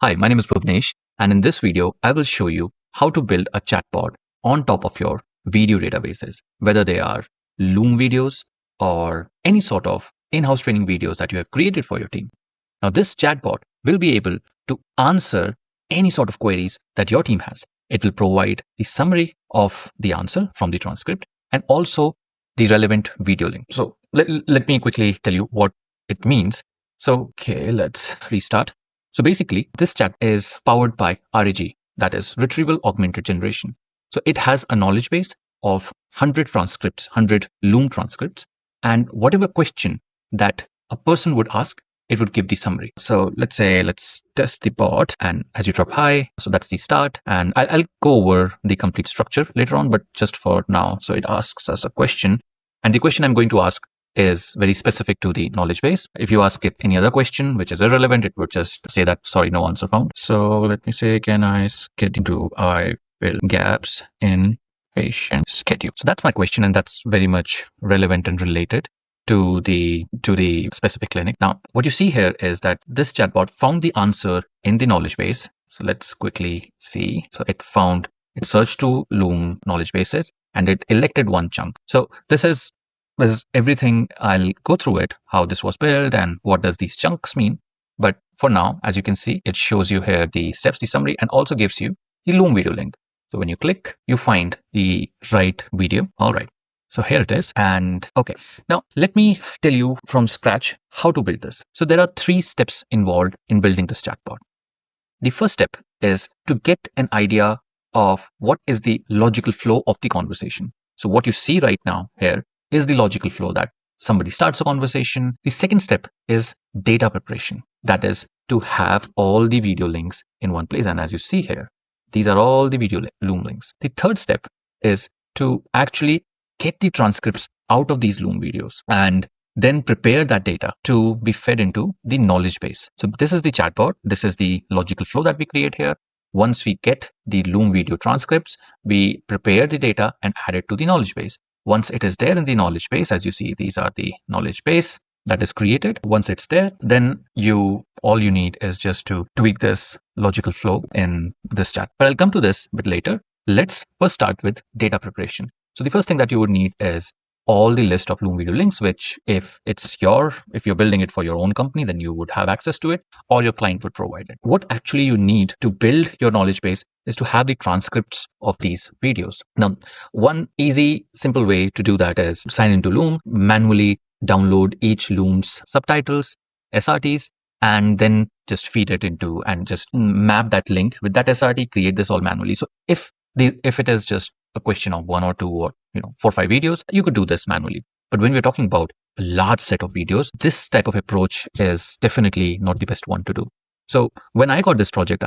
Hi, my name is Bhuvnesh, and in this video, I will show you how to build a chatbot on top of your video databases, whether they are Loom videos or any sort of in-house training videos that you have created for your team. Now, this chatbot will be able to answer any sort of queries that your team has. It will provide the summary of the answer from the transcript and also the relevant video link. So let me quickly tell you what it means. So, okay, let's restart. So basically, this chat is powered by RAG, that is retrieval augmented generation. So it has a knowledge base of 100 transcripts, 100 Loom transcripts, and whatever question that a person would ask, it would give the summary. So let's test the bot, and as you drop high, so that's the start. And I'll go over the complete structure later on, but just for now, so it asks us a question, and the question I'm going to ask is very specific to the knowledge base. If you ask it any other question which is irrelevant, it would just say that, sorry, no answer found. So let me say, can I schedule, I fill gaps in patient schedule? So that's my question, and that's very much relevant and related to the specific clinic. Now, what you see here is that this chatbot found the answer in the knowledge base. So let's quickly see. So it searched to Loom knowledge bases and it elected one chunk. So this is everything. I'll go through it, how this was built and what does these chunks mean. But for now, as you can see, it shows you here the steps, the summary, and also gives you the Loom video link. So when you click, you find the right video. All right. So here it is. And okay, now let me tell you from scratch how to build this. So there are 3 steps involved in building this chatbot. The first step is to get an idea of what is the logical flow of the conversation. So what you see right now here is the logical flow that somebody starts a conversation. The second step is data preparation. That is to have all the video links in one place. And as you see here, these are all the video Loom links. The third step is to actually get the transcripts out of these Loom videos and then prepare that data to be fed into the knowledge base. So this is the chatbot. This is the logical flow that we create here. Once we get the Loom video transcripts, we prepare the data and add it to the knowledge base. Once it is there in the knowledge base, as you see, these are the knowledge base that is created. Once it's there, then all you need is just to tweak this logical flow in this chat. But I'll come to this a bit later. Let's first start with data preparation. So the first thing that you would need is all the list of Loom video links, which if you're building it for your own company, then you would have access to it, or your client would provide it. What actually you need to build your knowledge base is to have the transcripts of these videos. Now, one easy, simple way to do that is sign into Loom, manually download each Loom's subtitles, SRTs, and then just feed it into and just map that link with that SRT, create this all manually. So if it is just a question of 1 or 2 or 4 or 5 videos, you could do this manually. But when we're talking about a large set of videos, this type of approach is definitely not the best one to do. So when I got this project,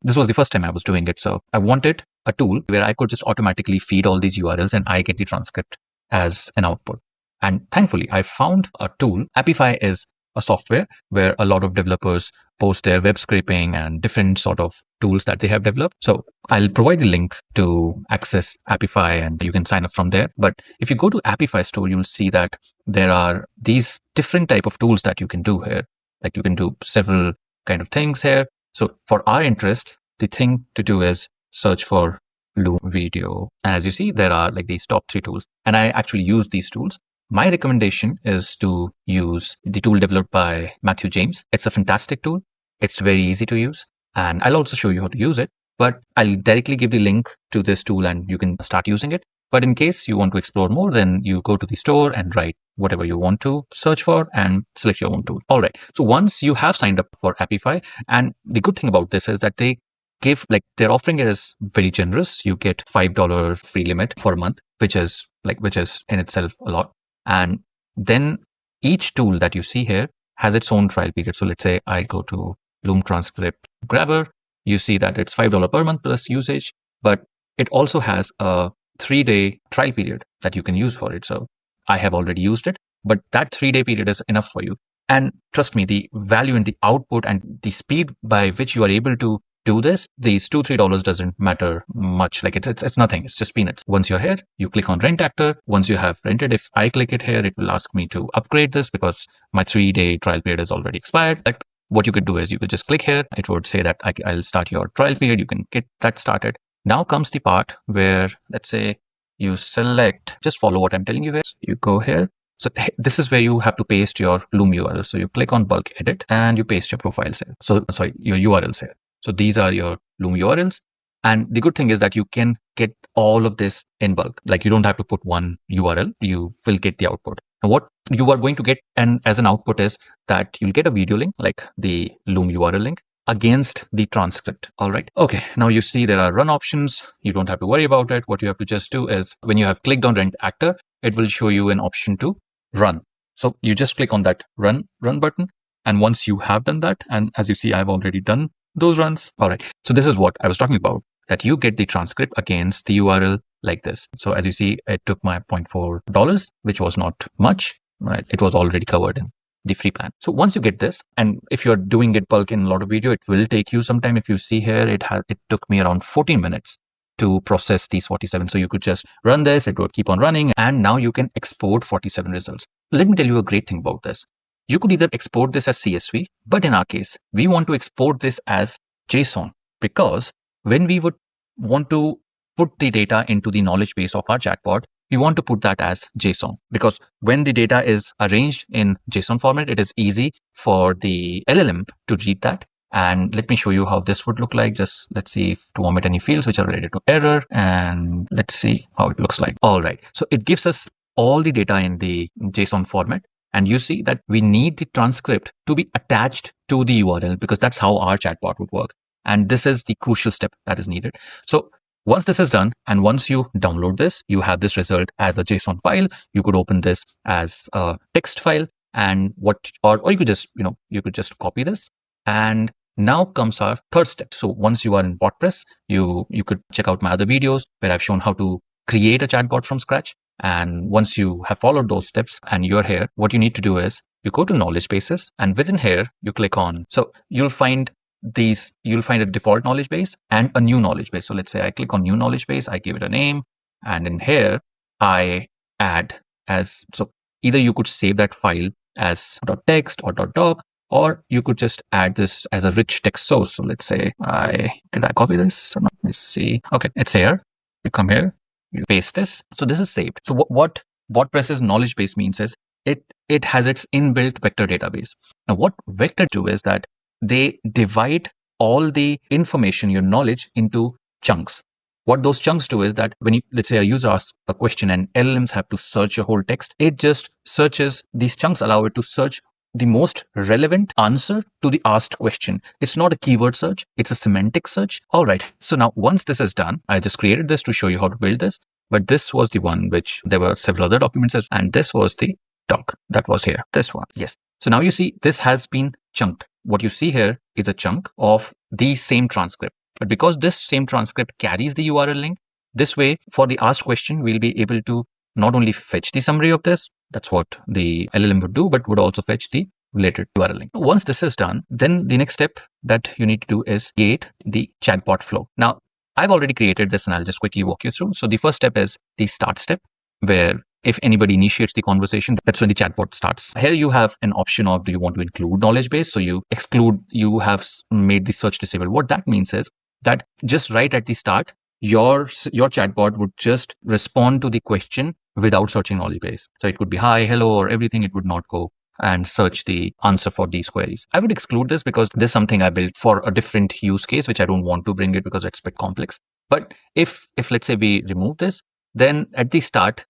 this was the first time I was doing it. So I wanted a tool where I could just automatically feed all these URLs and I get the transcript as an output. And thankfully, I found a tool. Appify is a software where a lot of developers post their web scraping and different sort of tools that they have developed. So I'll provide the link to access Appify and you can sign up from there. But if you go to Appify store, you'll see that there are these different type of tools that you can do here. Like you can do several kind of things here. So for our interest, the thing to do is search for Loom video. And as you see, there are like these top 3 tools. And I actually use these tools. My recommendation is to use the tool developed by Matthew James. It's a fantastic tool. It's very easy to use. And I'll also show you how to use it. But I'll directly give the link to this tool and you can start using it. But in case you want to explore more, then you go to the store and write whatever you want to search for and select your own tool. All right. So once you have signed up for Appify, and the good thing about this is that they give, like, their offering is very generous. You get $5 free limit for a month, which is in itself a lot. And then each tool that you see here has its own trial period. So let's say I go to Loom transcript grabber. You see that it's $5 per month plus usage, but it also has a 3-day trial period that you can use for it. So I have already used it, but that 3-day period is enough for you. And trust me, the value and the output and the speed by which you are able to do this, these $2-3 doesn't matter much. Like it's nothing. It's just peanuts. Once you're here, you click on rent actor. Once you have rented, if I click it here, it will ask me to upgrade this because my 3-day trial period is already expired. Like what you could do is you could just click here. It would say that I'll start your trial period. You can get that started. Now comes the part where, let's say, you select, just follow what I'm telling you here. You go here. So this is where you have to paste your Loom URL. So you click on bulk edit and you paste your profiles here. So sorry, your URLs here. So these are your Loom URLs. And the good thing is that you can get all of this in bulk. Like you don't have to put one URL, you will get the output. And what you are going to get as an output is that you'll get a video link, like the Loom URL link, against the transcript. All right. Okay. Now you see there are run options. You don't have to worry about it. What you have to just do is when you have clicked on rent actor, it will show you an option to run. So you just click on that run button. And once you have done that, and as you see, I've already done those runs. All right. So this is what I was talking about, that you get the transcript against the URL like this. So as you see, it took my $0.4, which was not much, right? It was already covered in the free plan. So once you get this, and if you're doing it bulk in a lot of video, it will take you some time. If you see here, it took me around 14 minutes to process these 47. So you could just run this, it would keep on running, and now you can export 47 results. Let me tell you a great thing about this. You could either export this as CSV, but in our case, we want to export this as JSON, because when we would want to put the data into the knowledge base of our chatbot, we want to put that as JSON, because when the data is arranged in JSON format, it is easy for the LLM to read that. And let me show you how this would look like. Just let's see if to omit any fields which are related to error, and let's see how it looks like. All right. So it gives us all the data in the JSON format. And you see that we need the transcript to be attached to the URL, because that's how our chatbot would work. And this is the crucial step that is needed. So once this is done, and once you download this, you have this result as a JSON file. You could open this as a text file, and or you could just, you could just copy this. And now comes our third step. So once you are in Botpress, you could check out my other videos where I've shown how to create a chatbot from scratch. And once you have followed those steps and you're here, what you need to do is you go to knowledge bases, and within here you click on, so you'll find a default knowledge base and a new knowledge base. So let's say I click on new knowledge base, I give it a name, and in here I add so either you could save that file as .text or .doc, or you could just add this as a rich text source. So let's say did I copy this? Let me see. Okay, it's here. You come here, you paste this. So this is saved. So what Botpress's knowledge base means is it has its inbuilt vector database. Now what vector do is that they divide all the information, your knowledge, into chunks. What those chunks do is that when let's say a user asks a question and LLMs have to search your whole text, it just searches. These chunks allow it to search the most relevant answer to the asked question. It's not a keyword search, it's a semantic search. All right. So now once this is done, I just created this to show you how to build this. But this was the one which there were several other documents, and this was the doc that was here. This one. Yes. So now you see this has been chunked. What you see here is a chunk of the same transcript. But because this same transcript carries the URL link, this way for the asked question, we'll be able to not only fetch the summary of this, that's what the LLM would do, but would also fetch the related URL link. Once this is done, then the next step that you need to do is create the chatbot flow. Now, I've already created this and I'll just quickly walk you through. So the first step is the start step, where if anybody initiates the conversation, that's when the chatbot starts. Here you have an option of, do you want to include knowledge base? So you have made the search disabled. What that means is that just right at the start, your chatbot would just respond to the question without searching knowledge base. So it could be hi, hello, or everything. It would not go and search the answer for these queries. I would exclude this because this is something I built for a different use case, which I don't want to bring it because it's a bit complex. But if let's say we remove this, then at the start,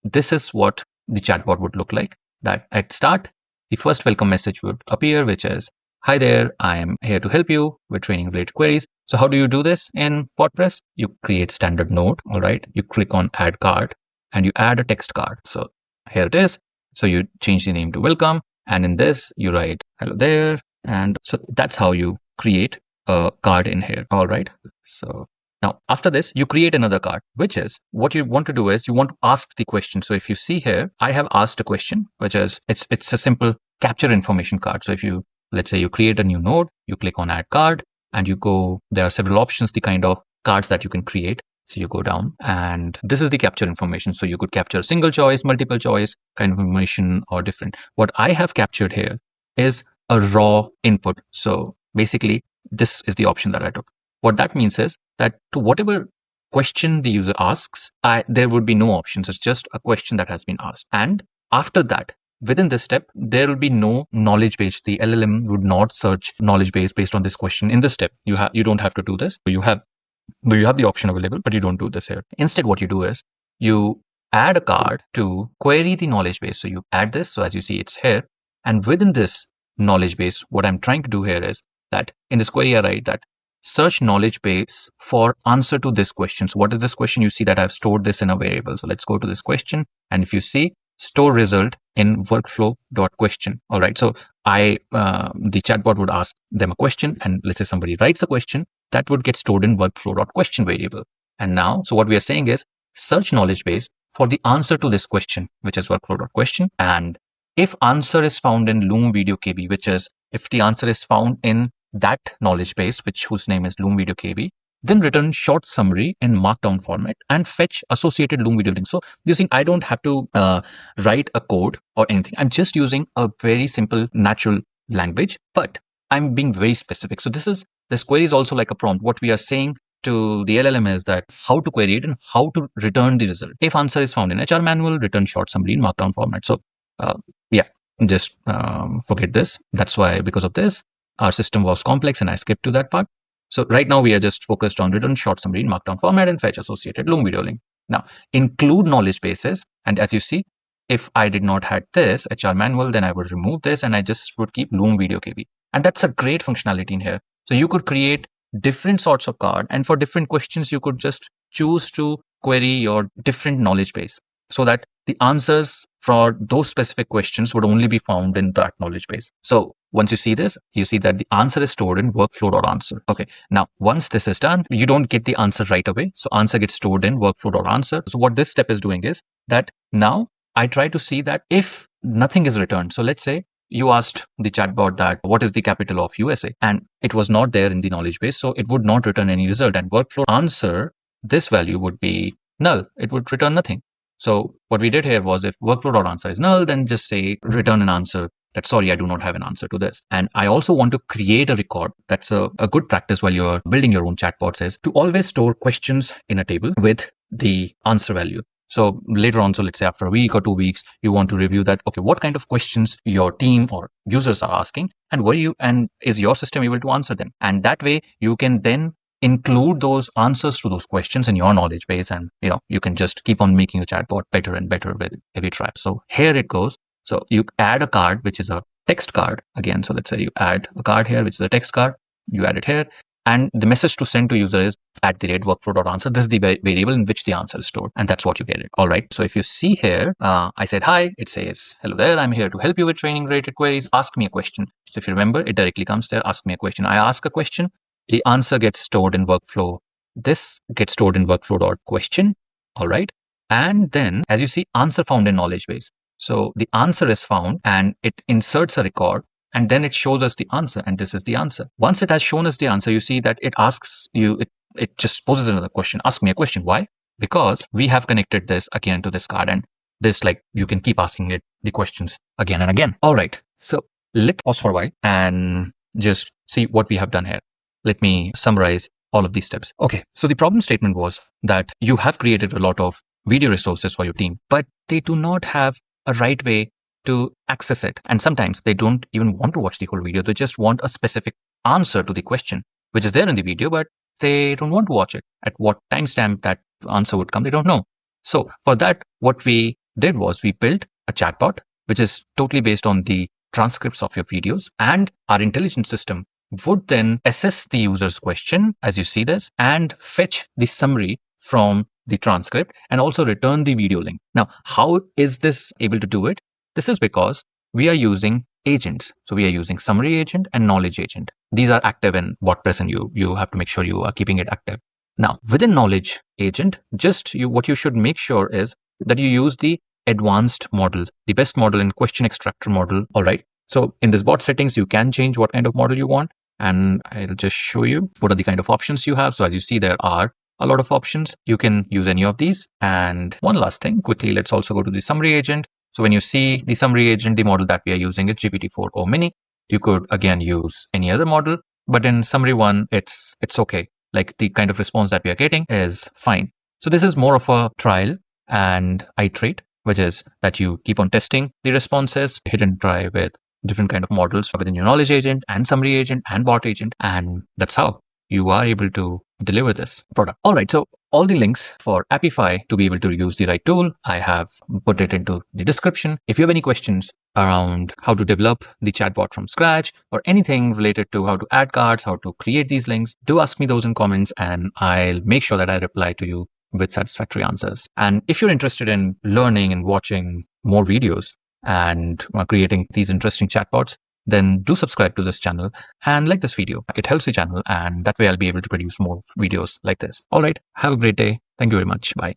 this is what the chatbot would look like. That at start, the first welcome message would appear, which is, hi there, I am here to help you with training related queries. So how do you do this in Botpress? You create standard node, all right? You click on add card and you add a text card. So here it is. So you change the name to welcome. And in this, you write hello there. And so that's how you create a card in here, all right? So now, after this, you create another card, which is what you want to do is you want to ask the question. So if you see here, I have asked a question, which is it's a simple capture information card. So if let's say you create a new node, you click on add card and you go, there are several options, the kind of cards that you can create. So you go down and this is the capture information. So you could capture single choice, multiple choice kind of information or different. What I have captured here is a raw input. So basically, this is the option that I took. What that means is that to whatever question the user asks, there would be no options. It's just a question that has been asked. And after that, within this step, there will be no knowledge base. The LLM would not search knowledge base based on this question in this step. You don't have to do this. You have the option available, but you don't do this here. Instead, what you do is you add a card to query the knowledge base. So you add this. So as you see, it's here. And within this knowledge base, what I'm trying to do here is that in this query, I write that search knowledge base for answer to this question. So what is this question? You see that I've stored this in a variable. So let's go to this question. And if you see, store result in workflow.question. All right. So the chatbot would ask them a question, and let's say somebody writes a question that would get stored in workflow.question variable. And now, so what we are saying is search knowledge base for the answer to this question, which is workflow.question. And if answer is found in Loom video KB, which is if the answer is found in that knowledge base, whose name is Loom video KB, then return short summary in markdown format and fetch associated Loom video link. So you see, I don't have to write a code or anything. I'm just using a very simple natural language, but I'm being very specific. So this query is also like a prompt. What we are saying to the LLM is that how to query it and how to return the result. If answer is found in HR manual, return short summary in markdown format. So yeah, just forget this. That's why, because of this, our system was complex and I skipped to that part. So right now we are just focused on return short summary in markdown format and fetch associated Loom video link. Now include knowledge bases. And as you see, if I did not had this HR manual, then I would remove this and I just would keep Loom video KB. And that's a great functionality in here. So you could create different sorts of card, and for different questions, you could just choose to query your different knowledge base so that the answers for those specific questions would only be found in that knowledge base. So once you see this, you see that the answer is stored in workflow.answer. Okay. Now, once this is done, you don't get the answer right away. So answer gets stored in workflow.answer. So what this step is doing is that now I try to see that if nothing is returned. So let's say you asked the chatbot that what is the capital of USA, and it was not there in the knowledge base. So it would not return any result, and workflow answer, this value would be null. It would return nothing. So what we did here was if workflow.answer is null, then just say return an answer that, sorry, I do not have an answer to this. And I also want to create a record. That's a good practice while you're building your own chatbots, is to always store questions in a table with the answer value. So later on, so let's say after a week or 2 weeks, you want to review that, okay, what kind of questions your team or users are asking, and is your system able to answer them? And that way you can then include those answers to those questions in your knowledge base, and you can just keep on making your chatbot better and better with every try. So here it goes. So you add a card, which is a text card again. So let's say you add a card here, which is a text card. You add it here, and the message to send to user is @workflow.answer. This is the variable in which the answer is stored, and that's what you get it. All right. So if you see here, I said hi. It says, hello there. I'm here to help you with training related queries. Ask me a question. So if you remember, it directly comes there. Ask me a question. I ask a question. The answer gets stored in workflow. This gets stored in workflow.question. All right. And then, as you see, answer found in knowledge base. So the answer is found and it inserts a record, and then it shows us the answer. And this is the answer. Once it has shown us the answer, you see that it asks you, it just poses another question. Ask me a question. Why? Because we have connected this again to this card, and this, like, you can keep asking it the questions again and again. All right. So let's pause for a while and just see what we have done here. Let me summarize all of these steps. Okay, so the problem statement was that you have created a lot of video resources for your team, but they do not have a right way to access it. And sometimes they don't even want to watch the whole video. They just want a specific answer to the question, which is there in the video, but they don't want to watch it. At what timestamp that answer would come, they don't know. So for that, what we did was we built a chatbot, which is totally based on the transcripts of your videos, and our intelligence system would then assess the user's question, as you see this, and fetch the summary from the transcript and also return the video link. Now, how is this able to do it? This is because we are using agents. So we are using summary agent and knowledge agent. These are active in Botpress, and you have to make sure you are keeping it active. Now, within knowledge agent, what you should make sure is that you use the advanced model, the best model in question extractor model. All right. So in this bot settings, you can change what kind of model you want. And I'll just show you what are the kind of options you have. So as you see, there are a lot of options. You can use any of these. And one last thing, quickly, let's also go to the summary agent. So when you see the summary agent, the model that we are using is GPT-4o Mini. You could again use any other model, but in summary one, it's okay. Like the kind of response that we are getting is fine. So this is more of a trial and iterate, which is that you keep on testing the responses, hit and try with different kind of models within your knowledge agent and summary agent and bot agent. And that's how you are able to deliver this product. All right. So all the links for Appify to be able to use the right tool, I have put it into the description. If you have any questions around how to develop the chatbot from scratch or anything related to how to add cards, how to create these links, do ask me those in comments and I'll make sure that I reply to you with satisfactory answers. And if you're interested in learning and watching more videos and creating these interesting chatbots, then do subscribe to this channel and like this video. It helps the channel and that way I'll be able to produce more videos like this. All right. Have a great day. Thank you very much. Bye.